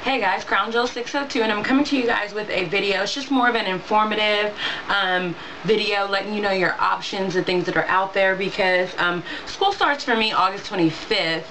Hey guys, Crown Jewel 602, and I'm coming to you guys with a video. It's just more of an informative video letting you know your options and things that are out there, because school starts for me August 25th,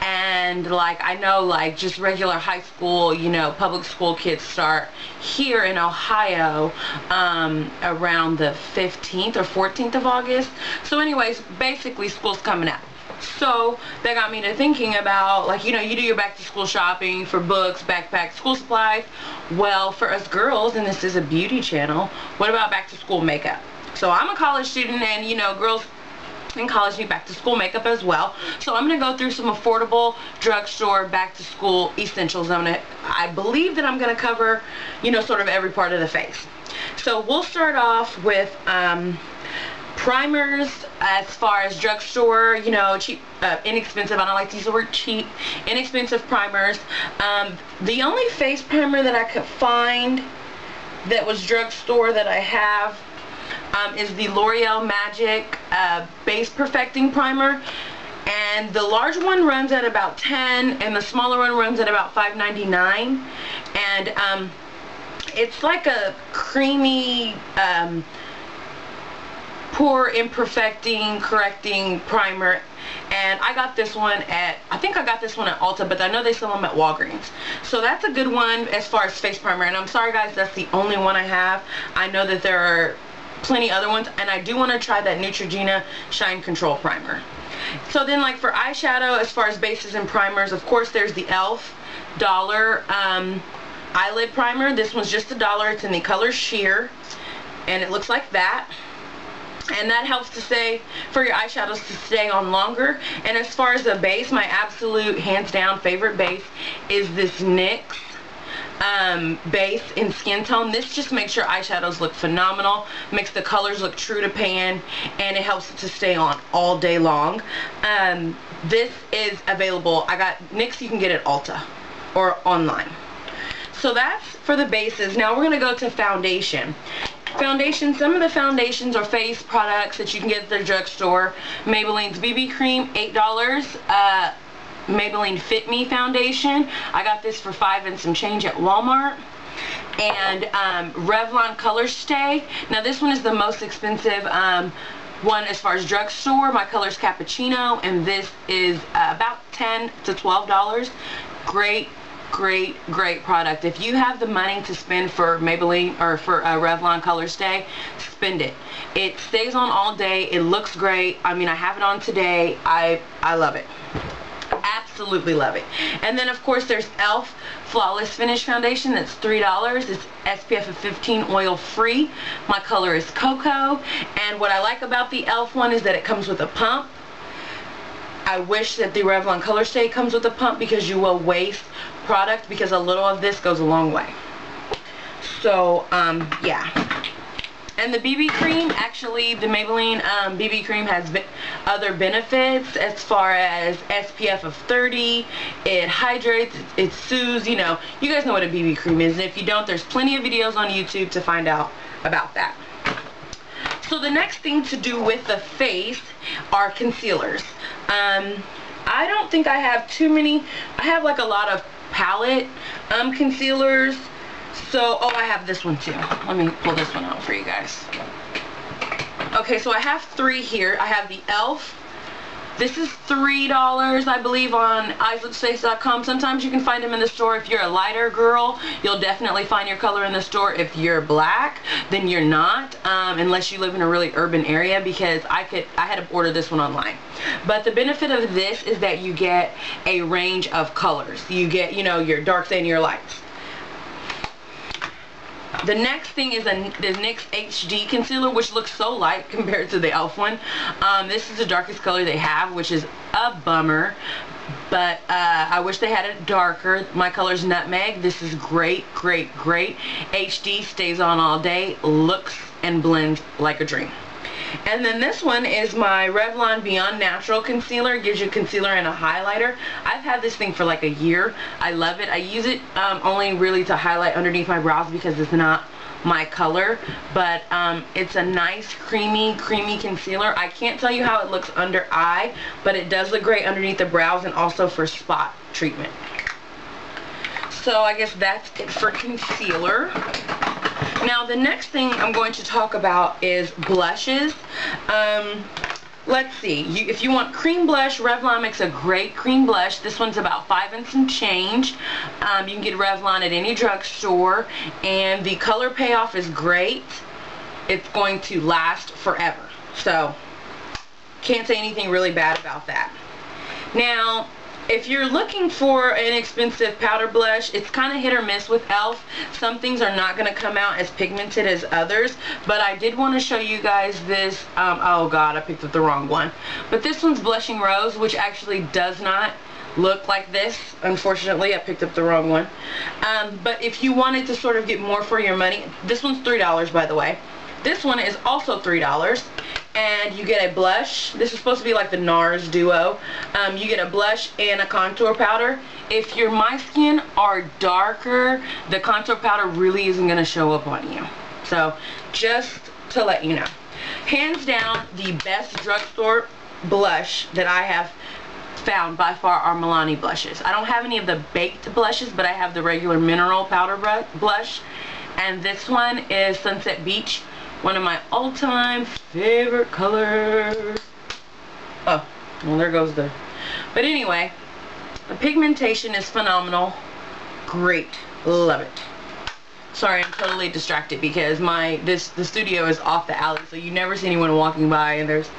and I know just regular high school, public school kids start here in Ohio around the 15th or 14th of August. So anyways, basically school's coming up. So that got me to thinking about, you do your back to school shopping for books, backpacks, school supplies. Well, for us girls, and this is a beauty channel, what about back to school makeup? So I'm a college student, and girls in college need back to school makeup as well. So I'm going to go through some affordable drugstore back to school essentials. I believe that I'm going to cover, sort of every part of the face. So we'll start off with primers. As far as drugstore, cheap, inexpensive. I don't like to use the word cheap. Inexpensive primers. The only face primer that I could find that was drugstore that I have is the L'Oreal Magic Base Perfecting Primer. And the large one runs at about $10, and the smaller one runs at about $5.99. And it's like a creamy pore imperfecting correcting primer, and I got this one at, I think I got this one at Ulta, but I know they sell them at Walgreens. So that's a good one as far as face primer, and I'm sorry guys, that's the only one I have. I know that there are plenty other ones, and I do want to try that Neutrogena Shine Control Primer. So then for eyeshadow, as far as bases and primers, of course there's the e.l.f. dollar eyelid primer. This one's just $1. It's in the color Sheer, and it looks like that. And that helps to say for your eyeshadows to stay on longer. And as far as the base, my absolute hands down favorite base is this NYX base in Skin Tone. This just makes your eyeshadows look phenomenal, makes the colors look true to pan, and it helps it to stay on all day long. This is available. I got NYX, you can get at Ulta or online. So that's for the bases. Now we're going to go to foundation. Foundation, some of the foundations are face products that you can get at the drugstore. Maybelline's BB Cream, $8. Maybelline Fit Me foundation, I got this for $5 and some change at Walmart. And Revlon Color Stay. Now this one is the most expensive one as far as drugstore. My color's Cappuccino, and this is about $10 to $12. Great product. If you have the money to spend for Maybelline or for Revlon Color Stay, spend it. It stays on all day. It looks great. I mean, I have it on today. I love it. Absolutely love it. And then of course there's e.l.f. Flawless Finish Foundation. That's $3. It's SPF of 15, oil free. My color is Cocoa. And what I like about the e.l.f. one is that it comes with a pump. I wish that the Revlon Color Stay comes with a pump, because you will waste product, because a little of this goes a long way. So yeah. And the BB cream, actually the Maybelline BB cream has other benefits as far as SPF of 30. It hydrates, it soothes, you guys know what a BB cream is. And if you don't, there's plenty of videos on YouTube to find out about that. So the next thing to do with the face are concealers. I don't think I have too many. I have a lot of palette concealers. So, I have this one too. Let me pull this one out for you guys. Okay, so I have 3 here. I have the e.l.f. This is $3, I believe, on eyesLipsFace.com. Sometimes you can find them in the store. If you're a lighter girl, you'll definitely find your color in the store. If you're black, then you're not, unless you live in a really urban area, because I had to order this one online. But the benefit of this is that you get a range of colors. You get, your darks and your lights. The next thing is the NYX HD Concealer, which looks so light compared to the e.l.f. one. This is the darkest color they have, which is a bummer. But I wish they had it darker. My color's Nutmeg. This is great. HD, stays on all day, looks and blends like a dream. And then this one is my Revlon Beyond Natural Concealer. It gives you concealer and a highlighter. I've had this thing for a year. I love it. I use it only really to highlight underneath my brows, because it's not my color, but it's a nice creamy concealer. I can't tell you how it looks under eye, but it does look great underneath the brows and also for spot treatment. So I guess that's it for concealer. Now the next thing I'm going to talk about is blushes. Let's see, if you want cream blush, Revlon makes a great cream blush. This one's about $5 and some change. You can get Revlon at any drugstore, and the color payoff is great. It's going to last forever. So, can't say anything really bad about that. Now, if you're looking for an expensive powder blush, it's kind of hit or miss with e.l.f. Some things are not going to come out as pigmented as others, but I did want to show you guys this, oh god, I picked up the wrong one. But this one's Blushing Rose, which actually does not look like this. Unfortunately, I picked up the wrong one. But if you wanted to sort of get more for your money, this one's $3, by the way. This one is also $3. And you get a blush. This is supposed to be like the NARS duo. You get a blush and a contour powder. If your my skin are darker, the contour powder really isn't going to show up on you. So just to let you know. Hands down, the best drugstore blush that I have found by far are Milani blushes. I don't have any of the baked blushes, but I have the regular mineral powder blush. And this one is Sunset Beach. One of my all-time favorite colors. Oh, well there goes the... But anyway, the pigmentation is phenomenal. Great. Love it. Sorry, I'm totally distracted because the studio is off the alley, so you never see anyone walking by, and there's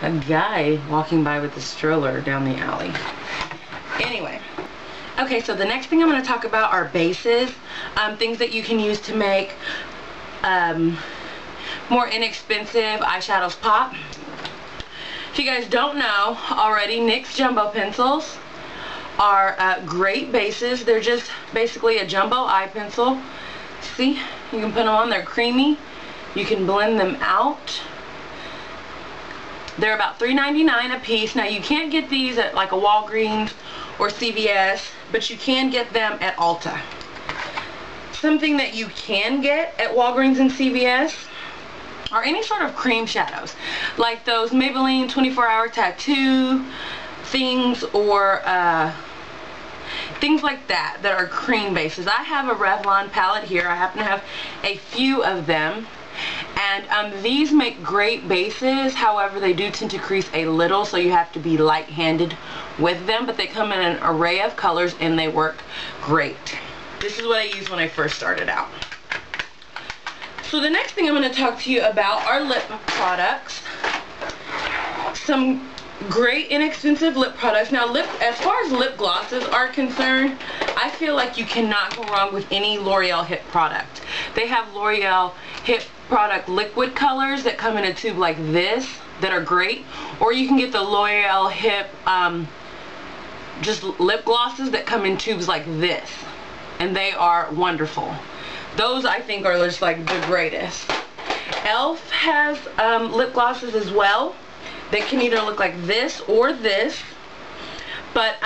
a guy walking by with a stroller down the alley. Anyway. Okay, so the next thing I'm going to talk about are bases. Things that you can use to make... more inexpensive eyeshadows pop. If you guys don't know already, NYX Jumbo Pencils are great bases. They're just basically a jumbo eye pencil. See, you can put them on, they're creamy. You can blend them out. They're about $3.99 a piece. Now you can't get these at like a Walgreens or CVS, but you can get them at Ulta. Something that you can get at Walgreens and CVS or any sort of cream shadows, like those Maybelline 24-hour tattoo things, or things like that are cream bases. I have a Revlon palette here. I happen to have a few of them, and these make great bases. However, they do tend to crease a little, so you have to be light-handed with them, but they come in an array of colors and they work great. This is what I used when I first started out. So the next thing I'm going to talk to you about are lip products. Some great inexpensive lip products. Now as far as lip glosses are concerned, I feel like you cannot go wrong with any L'Oreal Hip product. They have L'Oreal Hip product liquid colors that come in a tube like this that are great. Or you can get the L'Oreal Hip just lip glosses that come in tubes like this. And they are wonderful. Those, I think, are just like the greatest. e.l.f. has lip glosses as well. They can either look like this or this. But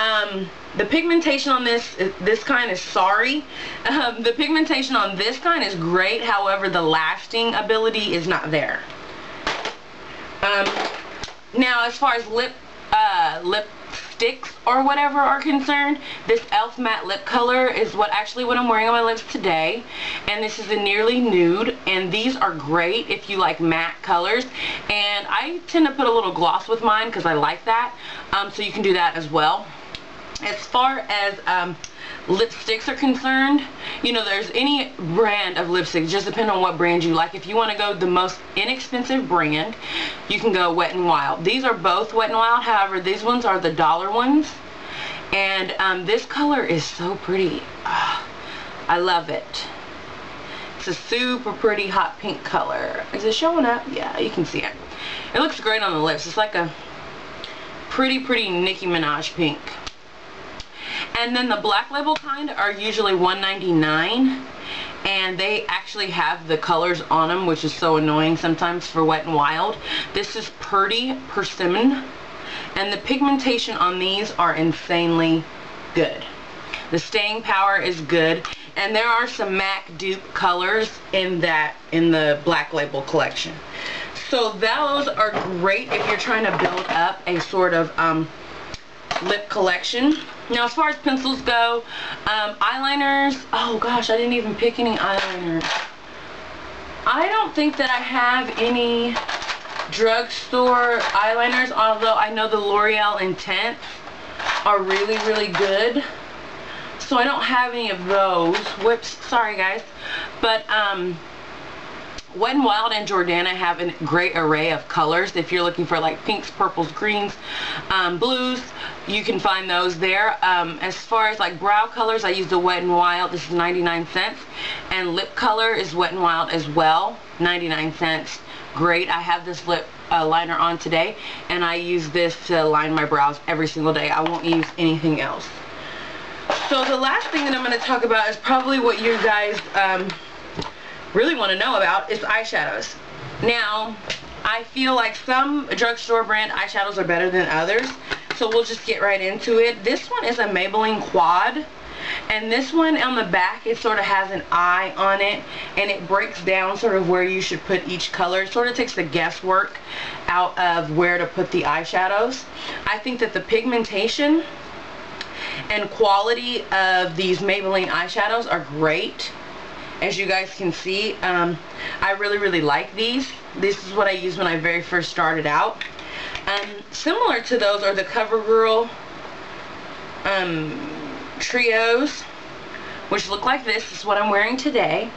the pigmentation on this kind is sorry. The pigmentation on this kind is great. However, the lasting ability is not there. Now, as far as lip sticks or whatever are concerned, this e.l.f. matte lip color is what I'm wearing on my lips today, and this is a nearly nude, and these are great if you like matte colors, and I tend to put a little gloss with mine because I like that, so you can do that as well. As far as lipsticks are concerned, you know, there's any brand of lipstick, just depending on what brand you like. If you want to go the most inexpensive brand, you can go Wet n Wild. These are both Wet n Wild, however, these ones are the dollar ones, and this color is so pretty. I love it. It's a super pretty hot pink color. Is it showing up? Yeah, you can see it. It looks great on the lips. It's like a pretty Nicki Minaj pink. And then the black label kind are usually $1.99, and they actually have the colors on them, which is so annoying sometimes for Wet n Wild. This is Purdy Persimmon, and the pigmentation on these are insanely good. The staying power is good, and there are some MAC dupe colors in the black label collection. So those are great if you're trying to build up a sort of lip collection. Now as far as pencils go, eyeliners, oh gosh, I didn't even pick any eyeliners. I don't think that I have any drugstore eyeliners, although I know the L'Oreal Intense are really, really good. So I don't have any of those. Whoops, sorry guys. But Wet n Wild and Jordana have a great array of colors. If you're looking for like pinks, purples, greens, blues, you can find those there. As far as like brow colors, I use the Wet n Wild. This is 99 cents. And lip color is Wet n Wild as well, 99 cents. Great. I have this lip liner on today, and I use this to line my brows every single day. I won't use anything else. So the last thing that I'm going to talk about is probably what you guys really want to know about is eyeshadows. Now, I feel like some drugstore brand eyeshadows are better than others, so we'll just get right into it. This one is a Maybelline Quad, and this one on the back, it sort of has an eye on it, and it breaks down sort of where you should put each color. It sort of takes the guesswork out of where to put the eyeshadows. I think that the pigmentation and quality of these Maybelline eyeshadows are great. As you guys can see, I really, really like these. This is what I used when I very first started out. Similar to those are the CoverGirl Trios, which look like this. This is what I'm wearing today.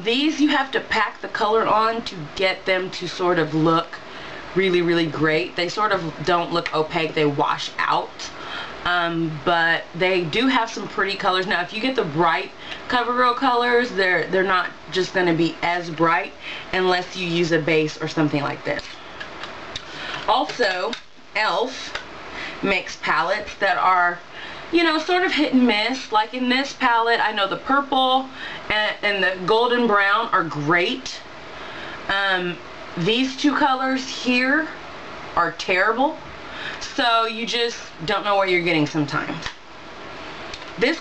These you have to pack the color on to get them to sort of look really, really great. They sort of don't look opaque. They wash out. But they do have some pretty colors. Now if you get the bright CoverGirl colors, they're not just going to be as bright unless you use a base or something like this. Also, e.l.f. makes palettes that are, you know, sort of hit and miss. Like in this palette, I know the purple and the golden brown are great. These two colors here are terrible. So you just don't know what you're getting sometimes. This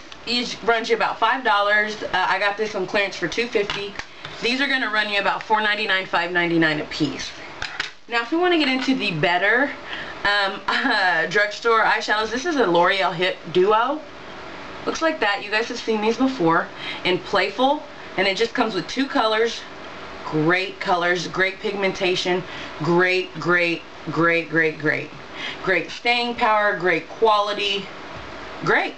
runs you about $5. I got this on clearance for $2.50. These are going to run you about $4.99, $5.99 a piece. Now if we want to get into the better drugstore eyeshadows, this is a L'Oreal Hip Duo. Looks like that. You guys have seen these before in Playful, and it just comes with two colors. Great colors, great pigmentation, great staying power, great quality, great.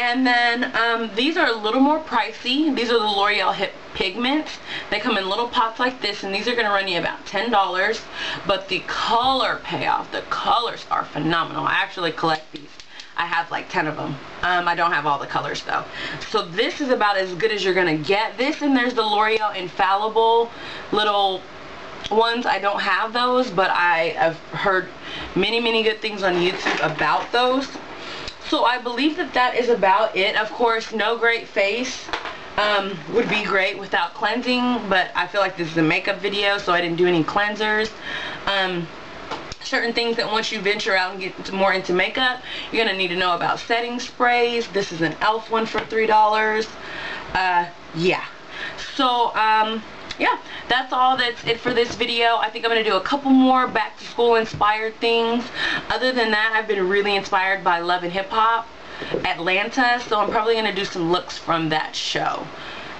And then these are a little more pricey. These are the L'Oreal Hip Pigments. They come in little pots like this, and these are going to run you about $10. But the color payoff, the colors are phenomenal. I actually collect these. I have like 10 of them. I don't have all the colors though. So this is about as good as you're going to get. This, and there's the L'Oreal Infallible little ones. I don't have those, but I have heard many good things on YouTube about those. So I believe that that is about it. Of course, no great face would be great without cleansing, but I feel like this is a makeup video, so I didn't do any cleansers. Certain things that once you venture out and get more into makeup, you're going to need to know about setting sprays. This is an e.l.f. one for $3. Yeah. So, yeah, that's all. That's it for this video. I think I'm going to do a couple more back to school inspired things. Other than that, I've been really inspired by Love and Hip Hop Atlanta, so I'm probably going to do some looks from that show.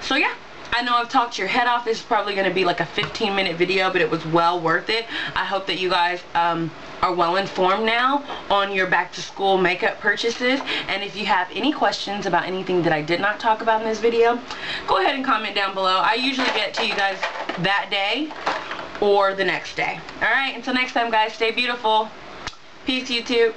So yeah, I know I've talked your head off. This is probably going to be like a 15-minute video, but it was well worth it. I hope that you guys are well informed now on your back to school makeup purchases. And if you have any questions about anything that I did not talk about in this video, go ahead and comment down below. I usually get to you guys that day or the next day. Alright, until next time guys, stay beautiful. Peace YouTube.